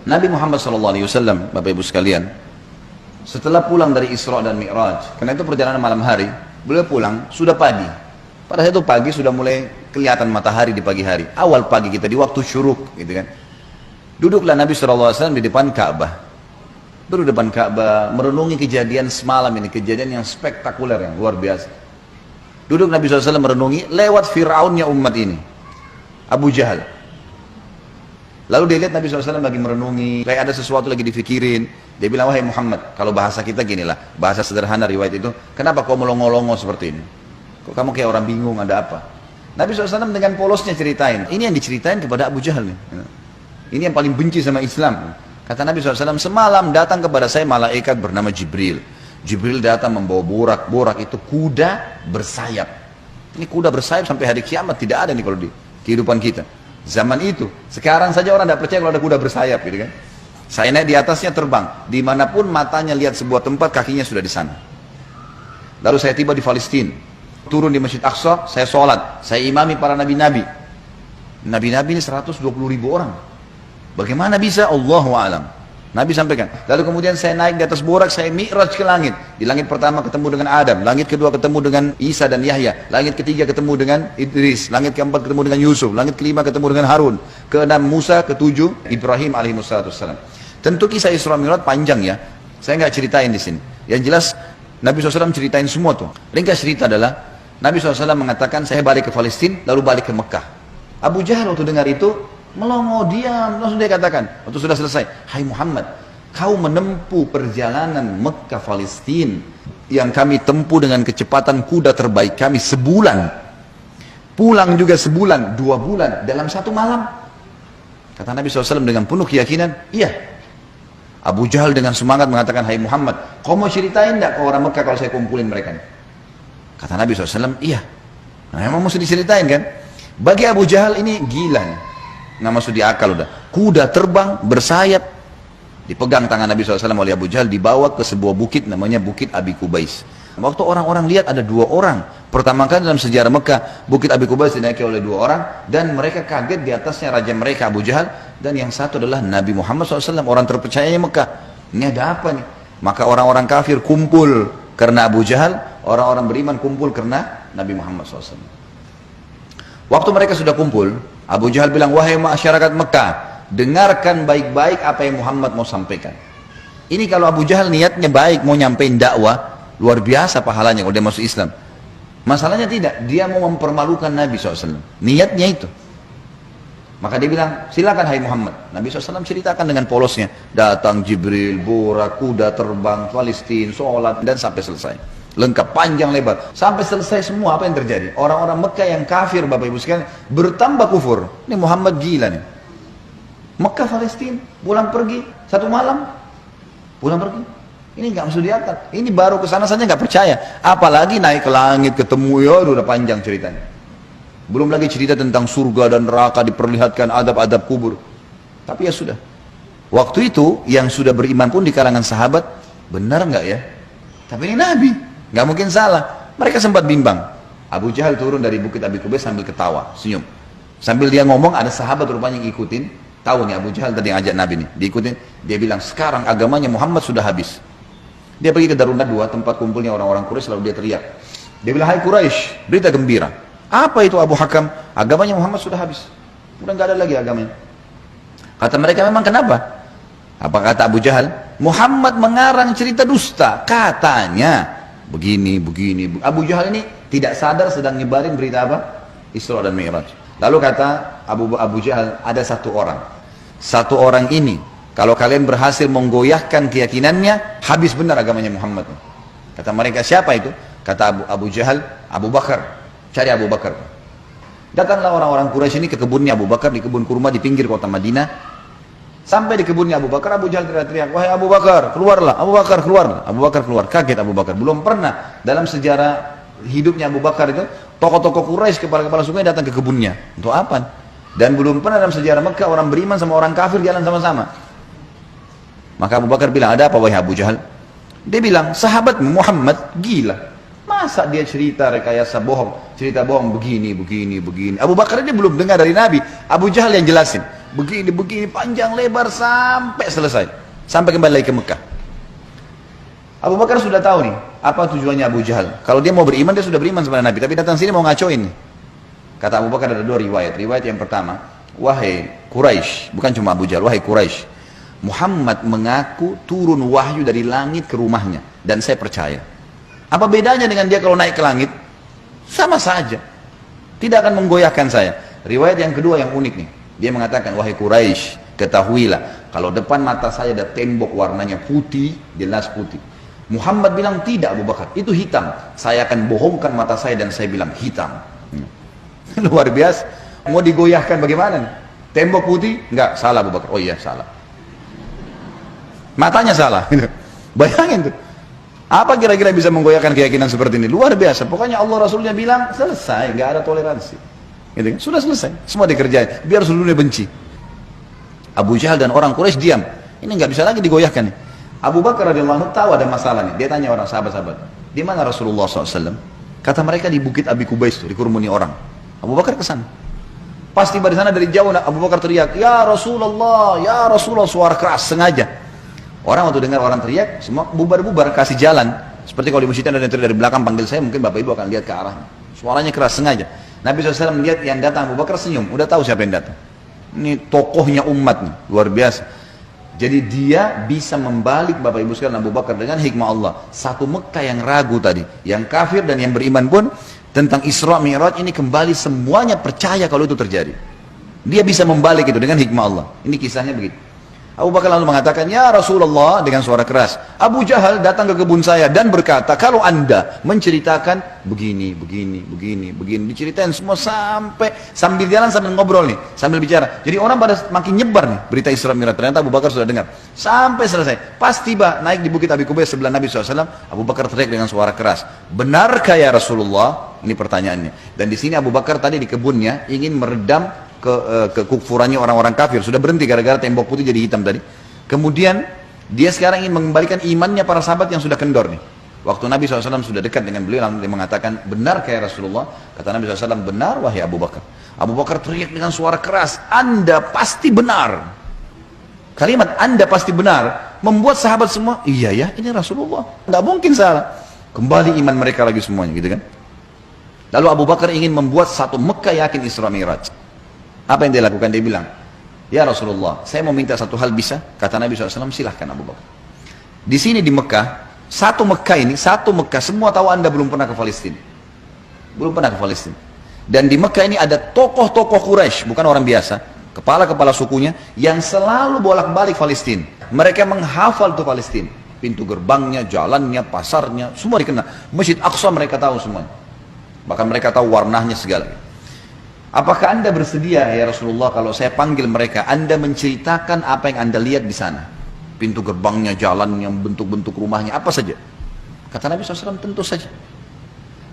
Nabi Muhammad SAW, Bapak Ibu sekalian, setelah pulang dari Isra dan Mi'raj, karena itu perjalanan malam hari, beliau pulang sudah pagi. Pada saat itu pagi sudah mulai kelihatan matahari di pagi hari. Awal pagi kita di waktu syuruk, gitu kan. Duduklah Nabi SAW di depan Ka'bah. Duduk di depan Ka'bah, merenungi kejadian semalam ini, kejadian yang spektakuler, yang luar biasa. Duduk Nabi SAW merenungi lewat Fir'aunnya umat ini, Abu Jahal. Lalu dia lihat Nabi SAW lagi merenungi, kayak ada sesuatu lagi difikirin. Dia bilang, wahai Muhammad, kalau bahasa kita ginilah, bahasa sederhana riwayat itu, kenapa kau melongo-longo seperti ini? Kok kamu kayak orang bingung, ada apa? Nabi SAW dengan polosnya ceritain, ini yang diceritain kepada Abu Jahal nih. Ini yang paling benci sama Islam. Kata Nabi SAW, semalam datang kepada saya malaikat bernama Jibril. Jibril datang membawa borak itu kuda bersayap. Ini kuda bersayap sampai hari kiamat tidak ada nih kalau di kehidupan kita. Zaman itu, sekarang saja orang tidak percaya kalau ada kuda bersayap, gitu kan? Saya naik di atasnya terbang, dimanapun matanya lihat sebuah tempat, kakinya sudah di sana. Lalu saya tiba di Palestina, turun di Masjid Aqsa, saya sholat, saya imami para nabi-nabi. Nabi-nabi ini 120.000 orang. Bagaimana bisa? Allahu a'lam. Nabi sampaikan. Lalu kemudian saya naik di atas borak, saya mi'raj ke langit. Di langit pertama ketemu dengan Adam, langit kedua ketemu dengan Isa dan Yahya, langit ketiga ketemu dengan Idris, langit keempat ketemu dengan Yusuf, langit kelima ketemu dengan Harun, keenam Musa, ketujuh Ibrahim alaihissalam. Tentu kisah Isra Mi'raj panjang ya. Saya nggak ceritain di sini. Yang jelas Nabi SAW ceritain semua tuh. Ringkas cerita adalah Nabi SAW mengatakan saya balik ke Palestina lalu balik ke Mekah. Abu Jahal waktu dengar itu melongo, diam, langsung dia katakan waktu sudah selesai, hai Muhammad, kau menempuh perjalanan Mekah Palestina yang kami tempuh dengan kecepatan kuda terbaik kami sebulan, pulang juga sebulan, 2 bulan dalam 1 malam. Kata Nabi SAW dengan penuh keyakinan, iya. Abu Jahal dengan semangat mengatakan, hai Muhammad, kau mau ceritain enggak ke orang Mekah kalau saya kumpulin mereka? Kata Nabi SAW, iya. Nah, memang mesti diceritain kan? Bagi Abu Jahal ini gila nih. Nggak masuk di akal udah. Kuda terbang bersayap, dipegang tangan Nabi SAW oleh Abu Jahal, dibawa ke sebuah bukit namanya Bukit Abi Kubais. Waktu orang-orang lihat ada 2 orang, pertama kali dalam sejarah Mekah, Bukit Abi Kubais dinaiki oleh 2 orang, dan mereka kaget di atasnya raja mereka Abu Jahal, dan yang satu adalah Nabi Muhammad SAW, orang terpercayanya Mekah. Ini ada apa nih? Maka orang-orang kafir kumpul karena Abu Jahal, orang-orang beriman kumpul karena Nabi Muhammad SAW. Waktu mereka sudah kumpul, Abu Jahal bilang, wahai masyarakat Mekah, dengarkan baik-baik apa yang Muhammad mau sampaikan. Ini kalau Abu Jahal niatnya baik, mau nyampein dakwah, luar biasa pahalanya kalau dia masuk Islam. Masalahnya tidak, dia mau mempermalukan Nabi SAW. Niatnya itu. Maka dia bilang, silakan hai Muhammad. Nabi SAW ceritakan dengan polosnya. Datang Jibril, borak, kuda terbang, Palestina, sholat, dan sampai selesai. Lengkap, panjang lebar, sampai selesai semua. Apa yang terjadi? Orang-orang Mekah yang kafir, Bapak Ibu sekalian, bertambah kufur. Ini Muhammad gila nih. Mekah Palestina pulang pergi 1 malam, pulang pergi. Ini nggak masuk di akal. Ini baru kesana saja nggak percaya, apalagi naik ke langit ketemu, ya udah panjang ceritanya. Belum lagi cerita tentang surga dan neraka, diperlihatkan adab-adab kubur. Tapi ya sudah. Waktu itu yang sudah beriman pun di kalangan sahabat, benar nggak ya? Tapi ini Nabi, nggak mungkin salah. Mereka sempat bimbang. Abu Jahal turun dari Bukit Abi Kubais sambil ketawa, senyum. Sambil dia ngomong, ada sahabat rupanya yang ngikutin. Tahu nih Abu Jahal tadi yang ajak Nabi nih, diikutin. Dia bilang, sekarang agamanya Muhammad sudah habis. Dia pergi ke Darunat 2, tempat kumpulnya orang-orang Quraisy, lalu dia teriak. Dia bilang, hai Quraisy, berita gembira. Apa itu Abu Hakam? Agamanya Muhammad sudah habis. Udah nggak ada lagi agamanya. Kata mereka, memang kenapa? Apa kata Abu Jahal? Muhammad mengarang cerita dusta. Katanya begini. Abu Jahal ini tidak sadar sedang nyebarin berita apa? Isra dan Mi'raj. Lalu kata Abu Jahal, ada 1 orang. 1 orang ini, kalau kalian berhasil menggoyahkan keyakinannya, habis benar agamanya Muhammad. Kata mereka, siapa itu? Kata Abu Jahal, Abu Bakar. Cari Abu Bakar. Datanglah orang-orang Quraisy ini ke kebunnya Abu Bakar, di kebun kurma di pinggir kota Madinah. Sampai di kebunnya Abu Bakar, Abu Jahal teriak-teriak, wahai Abu Bakar, keluarlah. Abu Bakar keluar. Abu Bakar keluar. Kaget Abu Bakar. Belum pernah dalam sejarah hidupnya Abu Bakar itu tokoh-tokoh Quraisy, kepala-kepala suku datang ke kebunnya. Untuk apa? Dan belum pernah dalam sejarah Mekah orang beriman sama orang kafir jalan sama-sama. Maka Abu Bakar bilang, ada apa wahai Abu Jahal? Dia bilang, sahabatmu Muhammad gila. Masa dia cerita rekayasa bohong, cerita bohong begini. Abu Bakar ini belum dengar dari Nabi. Abu Jahal yang jelasin. begini panjang lebar sampai selesai, sampai kembali lagi ke Mekah. Abu Bakar sudah tahu nih apa tujuannya Abu Jahal. Kalau dia mau beriman, dia sudah beriman sama Nabi, tapi datang sini mau ngacoin nih. Kata Abu Bakar ada dua riwayat. Riwayat yang pertama, wahai Quraisy, bukan cuma Abu Jahal, wahai Quraisy, Muhammad mengaku turun wahyu dari langit ke rumahnya dan saya percaya. Apa bedanya dengan dia kalau naik ke langit? Sama saja, tidak akan menggoyahkan saya. Riwayat yang kedua yang unik nih, dia mengatakan, wahai Quraisy, ketahuilah kalau depan mata saya ada tembok warnanya putih, jelas putih. Muhammad bilang tidak Abu Bakar, itu hitam. Saya akan bohongkan mata saya dan saya bilang hitam. Luar biasa. Mau digoyahkan bagaimana nih? Tembok putih? Enggak, salah Abu Bakar. Oh iya, salah. Matanya salah. Bayangin tuh. Apa kira-kira bisa menggoyahkan keyakinan seperti ini? Luar biasa. Pokoknya Allah Rasulnya bilang, selesai, enggak ada toleransi. Gitu kan? Sudah selesai. Semua dikerjain. Biar seluruh dunia benci. Abu Jahal dan orang Quraisy diam. Ini enggak bisa lagi digoyahkan nih. Abu Bakar radhiyallahu anhu tahu ada masalah nih. Dia tanya orang sahabat-sahabat, di mana Rasulullah SAW? Kata mereka di Bukit Abi Kubais itu, dikerumuni orang. Abu Bakar ke sana. Pas tiba di sana dari jauh, Abu Bakar teriak, ya Rasulullah, suara keras sengaja. Orang waktu dengar orang teriak, semua bubar-bubar kasih jalan. Seperti kalau di masjid ada yang teriak dari belakang panggil saya, mungkin Bapak Ibu akan lihat ke arah. Suaranya keras sengaja. Nabi SAW melihat yang datang, Abu Bakar senyum, udah tahu siapa yang datang. Ini tokohnya umat nih, luar biasa. Jadi dia bisa membalik Bapak Ibu sekalian Abu Bakar dengan hikmah Allah. Satu Mekah yang ragu tadi, yang kafir dan yang beriman pun tentang Isra Mi'raj ini kembali semuanya percaya kalau itu terjadi. Dia bisa membalik itu dengan hikmah Allah. Ini kisahnya begitu. Abu Bakar lalu mengatakan, ya Rasulullah, dengan suara keras, Abu Jahal datang ke kebun saya dan berkata, kalau anda menceritakan begini, diceritain semua sambil jalan sambil ngobrol nih, sambil bicara. Jadi orang pada makin nyebar nih berita Isra Mi'raj. Ternyata Abu Bakar sudah dengar sampai selesai. Pas tiba naik di Bukit Abi Kubais sebelah Nabi SAW, Abu Bakar teriak dengan suara keras, benarkah ya Rasulullah? Ini pertanyaannya. Dan di sini Abu Bakar tadi di kebunnya ingin meredam kekufurannya orang-orang kafir, sudah berhenti gara-gara tembok putih jadi hitam tadi. Kemudian dia sekarang ingin mengembalikan imannya para sahabat yang sudah kendor nih. Waktu Nabi SAW sudah dekat dengan beliau, lalu dia mengatakan, benar kayak Rasulullah? Kata Nabi SAW, benar wahai Abu Bakar. Abu Bakar teriak dengan suara keras, anda pasti benar. Kalimat anda pasti benar membuat sahabat semua, iya ya, ini Rasulullah, nggak mungkin salah. Kembali iman mereka lagi semuanya, gitu kan. Lalu Abu Bakar ingin membuat satu Mekah yakin Isra Mi'raj. Apa yang dia lakukan? Dia bilang, ya Rasulullah, saya mau minta satu hal, bisa? Kata Nabi SAW, silahkan Abu Bakar. Di sini di Mekah, satu Mekah, semua tahu anda belum pernah ke Palestina. Belum pernah ke Palestina. Dan di Mekah ini ada tokoh-tokoh Quraisy, bukan orang biasa, kepala-kepala sukunya, yang selalu bolak-balik Palestina. Mereka menghafal tuh Palestina. Pintu gerbangnya, jalannya, pasarnya, semua dikenal. Masjid Aqsa mereka tahu semuanya. Bahkan mereka tahu warnanya segala. Apakah anda bersedia ya Rasulullah kalau saya panggil mereka, anda menceritakan apa yang anda lihat di sana? Pintu gerbangnya, jalannya, bentuk-bentuk rumahnya, apa saja. Kata Nabi SAW, tentu saja.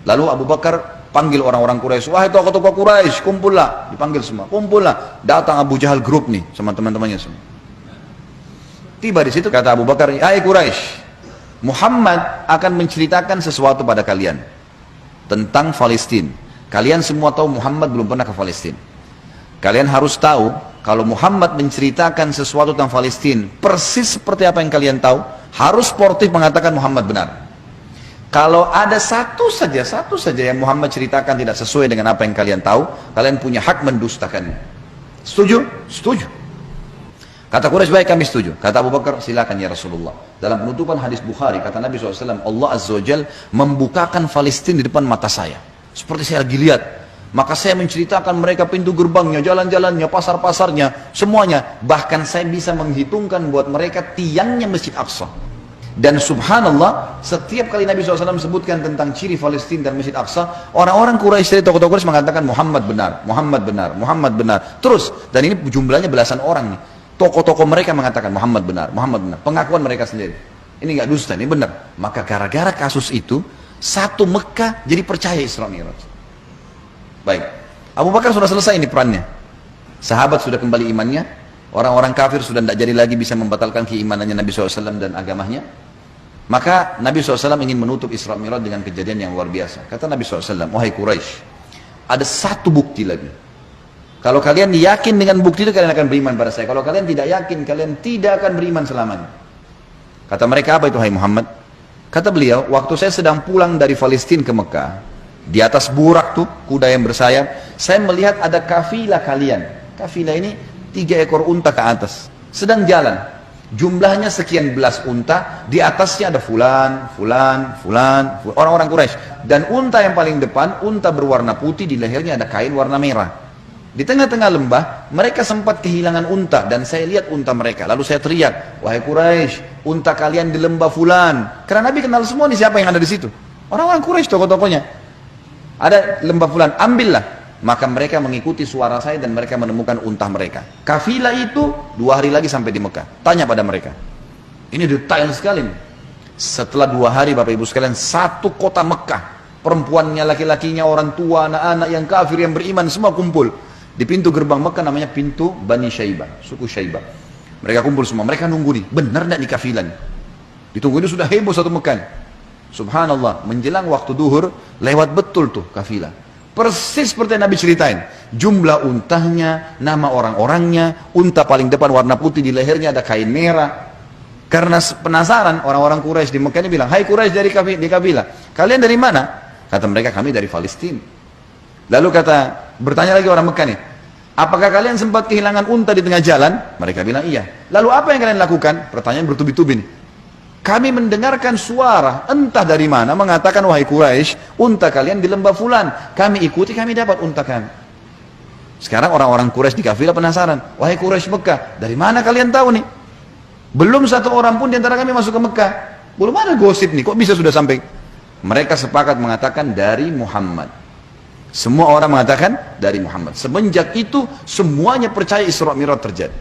Lalu Abu Bakar panggil orang-orang Quraisy, wahai tokoh-tokoh Quraisy, kumpullah. Dipanggil semua, kumpullah. Datang Abu Jahal grup nih, sama teman-temannya semua. Tiba di situ kata Abu Bakar, hai Quraisy, Muhammad akan menceritakan sesuatu pada kalian tentang Palestina. Kalian semua tahu Muhammad belum pernah ke Palestina. Kalian harus tahu kalau Muhammad menceritakan sesuatu tentang Palestina persis seperti apa yang kalian tahu, harus sportif mengatakan Muhammad benar. Kalau ada satu saja yang Muhammad ceritakan tidak sesuai dengan apa yang kalian tahu, kalian punya hak mendustakannya. Setuju? Setuju. Kata Quraisy, baik kami setuju. Kata Abu Bakar, silakan ya Rasulullah. Dalam penutupan hadis Bukhari, kata Nabi SAW, Allah Azza wa Jal membukakan Palestina di depan mata saya. Seperti saya lagi lihat, maka saya menceritakan mereka pintu gerbangnya, jalan-jalannya, pasar-pasarnya, semuanya. Bahkan saya bisa menghitungkan buat mereka tiangnya Masjid Aqsa. Dan subhanallah, setiap kali Nabi SAW sebutkan tentang ciri Palestina dan Masjid Aqsa, orang-orang Quraisy dari tokoh-tokoh Quraisy mengatakan Muhammad benar, Muhammad benar, Muhammad benar. Terus, dan ini jumlahnya belasan orang nih. Tokoh-tokoh mereka mengatakan Muhammad benar, Muhammad benar. Pengakuan mereka sendiri. Ini nggak dusta, ini benar. Maka gara-gara kasus itu, satu Mekah jadi percaya Isra Mi'raj. Baik, Abu Bakar sudah selesai ini perannya. Sahabat sudah kembali imannya. Orang-orang kafir sudah tidak jadi lagi bisa membatalkan keimanannya Nabi SAW dan agamanya. Maka Nabi SAW ingin menutup Isra Mi'raj dengan kejadian yang luar biasa. Kata Nabi SAW, wahai Quraisy, ada satu bukti lagi Kalau kalian yakin dengan bukti itu, kalian akan beriman pada saya. Kalau kalian tidak yakin, kalian tidak akan beriman selamanya. Kata mereka, apa itu hai Muhammad? Kata beliau, waktu saya sedang pulang dari Palestina ke Mekah, di atas burak tuh, kuda yang bersayap, saya melihat ada kafilah kalian. Kafilah ini 3 ekor unta ke atas, sedang jalan. Jumlahnya sekian belas unta, di atasnya ada fulan, orang-orang Quraisy. Dan unta yang paling depan, unta berwarna putih, di lehernya ada kain warna merah. Di tengah-tengah lembah, mereka sempat kehilangan unta, dan saya lihat unta mereka. Lalu saya teriak, wahai Quraisy, unta kalian di lembah fulan. Karena Nabi kenal semua nih siapa yang ada di situ. Orang-orang Quraisy, tokoh-tokohnya. Ada lembah fulan, ambillah. Maka mereka mengikuti suara saya dan mereka menemukan unta mereka. Kafilah itu 2 hari lagi sampai di Mekah. Tanya pada mereka. Ini detail sekali nih. Setelah 2 hari Bapak Ibu sekalian, satu kota Mekah. Perempuannya, laki-lakinya, orang tua, anak-anak yang kafir, yang beriman, semua kumpul. Di pintu gerbang Mekah namanya pintu Bani Syaibah, suku Syaibah. Mereka kumpul semua, mereka nunggu nih, benar tidak nih kafilah nih? Ditunggu ini sudah heboh satu Mekah. Subhanallah, menjelang waktu duhur, lewat betul tuh kafilah. Persis seperti yang Nabi ceritain. Jumlah untanya, nama orang-orangnya, unta paling depan warna putih, di lehernya ada kain merah. Karena penasaran, orang-orang Quraisy di Mekah ini bilang, hai Quraisy dari kafilah, kalian dari mana? Kata mereka, kami dari Palestina. Lalu bertanya lagi orang Mekah nih, apakah kalian sempat kehilangan unta di tengah jalan? Mereka bilang iya. Lalu apa yang kalian lakukan? Pertanyaan bertubi-tubi nih. Kami mendengarkan suara entah dari mana mengatakan, wahai Quraisy, unta kalian di lembah fulan. Kami ikuti, kami dapat unta kami. Sekarang orang-orang Quraisy di kafilah penasaran, wahai Quraisy Mekah, dari mana kalian tahu nih? Belum satu orang pun di antara kami masuk ke Mekah. Belum ada gosip nih, kok bisa sudah sampai? Mereka sepakat mengatakan dari Muhammad. Semua orang mengatakan dari Muhammad. Semenjak itu semuanya percaya Isra Mi'raj terjadi.